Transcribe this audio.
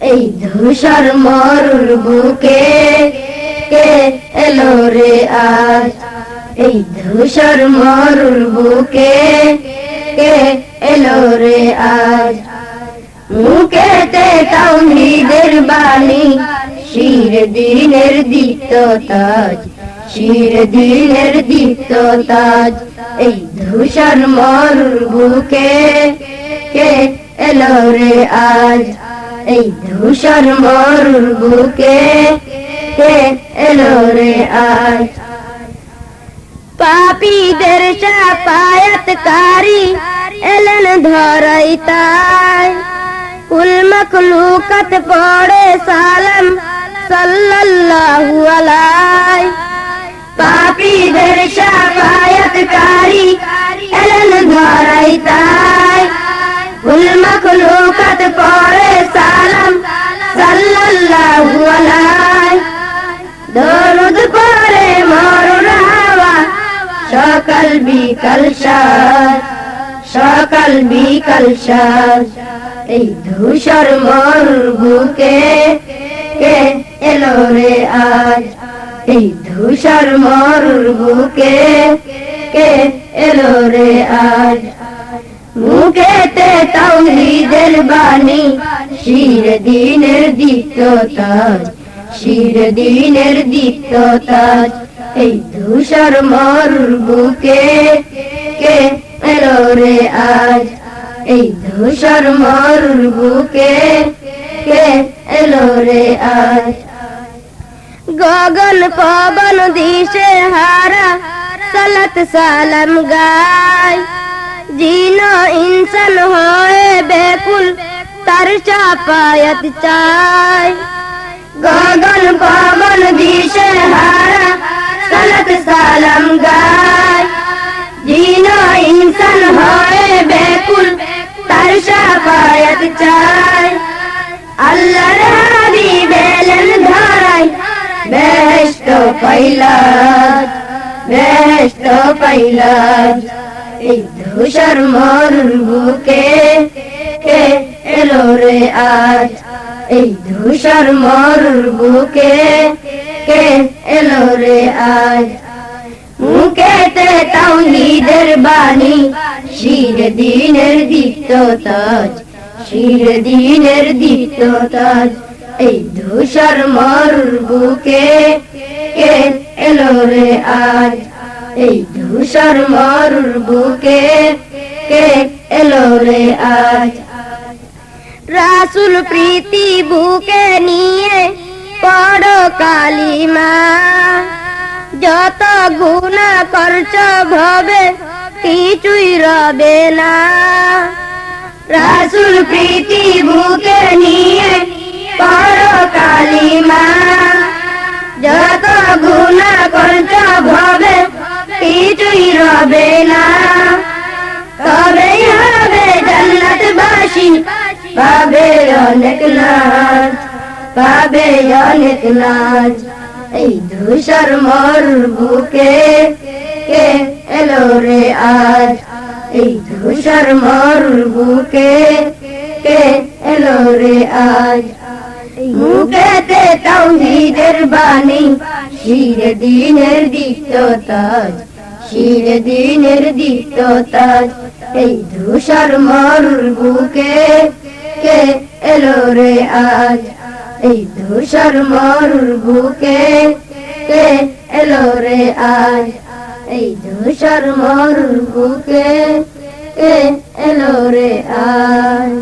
এই ধূসর মরুর বুকে কে এলো রে আজ, এই ধূসর মরুর বুকে কে এলো রে আজ। মুখেতে তাওহীদের বাণী, শির দ্বীনের দীপ্ত তাজ, শির দ্বীনের দীপ্ত তাজ। এই ধূসর মরুর বুকে কে এলো রে আজ, এই ধূসর মরুর বুকে কে এলো রে আজ। পাপীদের শাফায়াতকারী এলেন ধরাই তাই, কুল মখলুকাত পড়ে সালাম সাল্লাল্লাহু আলাইহি। পাপীদের শাফায়াতকারী এলেন ধরাই তাই, কুল মখলুকাত পড়ে সালাম সাল্লাল্লাহু আলাইহি। দরুদ পড়ে মরুর হাওয়া সকাল বিকাল সাজ, সকাল বিকাল সাজ। এই ধূসর মরুর বুকে কে এলো রে আজ, এই ধূসর মরুর বুকে কে এলো রে আজ। মুখেতে তাওহীদের বাণী, শির দ্বীনের দীপ্ত তাজ, শির দ্বীনের দীপ্ত তাজ। এই ধূসর মরুর বুকে কে এলো রে আজ, এই ধূসর মরুর বুকে কে এলো রে আজ। গগন পবন দিশে হারা সালাত সালাম গায়, জিন ইনসান হয়ে বেকুল তার শাফায়াত চায়। গগন পবন দিশে হারা সালাত সালাম গায়, জিন ইনসান হয়ে বেকুল তার শাফায়াত চায়। আল্লাহর হাবিব এলেন ধরাই বেহেশত পাইলাজ, বেহেশত পাইলাজ। এই ধূসর মরুর বুকে কে এলো রে আজ, এই ধূসর মরুর বুকে কে এলো রে আজ। মুখেতে তাওহীদের বাণী, শির দ্বীনের দীপ্ত তাজ, শির দ্বীনের দীপ্ত তাজ। এই ধূসর মরুর বুকে কে এলো রে আজ, এই ধূসর মরুর বুকে কে এলো রে আজ। রাসূল প্রীতি বুকে নিয়ে পড়ো কালিমা, যত গুনাহ করছো ভবে কিছুই রবে না। রাসূল প্রীতি বুকে নিয়ে পড়ো কালিমা, যত গুনাহ করছো ভবে কিছুই রবে না। তবেই হবে জান্নাতবাসী, পাবে অনেক নাজ, পাবে অনেক নাজ। এই ধূসর মরুর বুকে কে এলো রে আজ, এই ধূসর মরুর বুকে কে এলো রে আজ। মুখেতে তাওহীদের বাণী, শির দ্বীনের দীপ্ত তাজ, শির দ্বীনের দীপ্ত তাজ। এই ধূসর মরুর বুকে কে এলো রে আজ, এই ধূসর মরুর বুকে কে এলো রে আজ, এই ধূসর মরুর বুকে কে এলো রে আজ।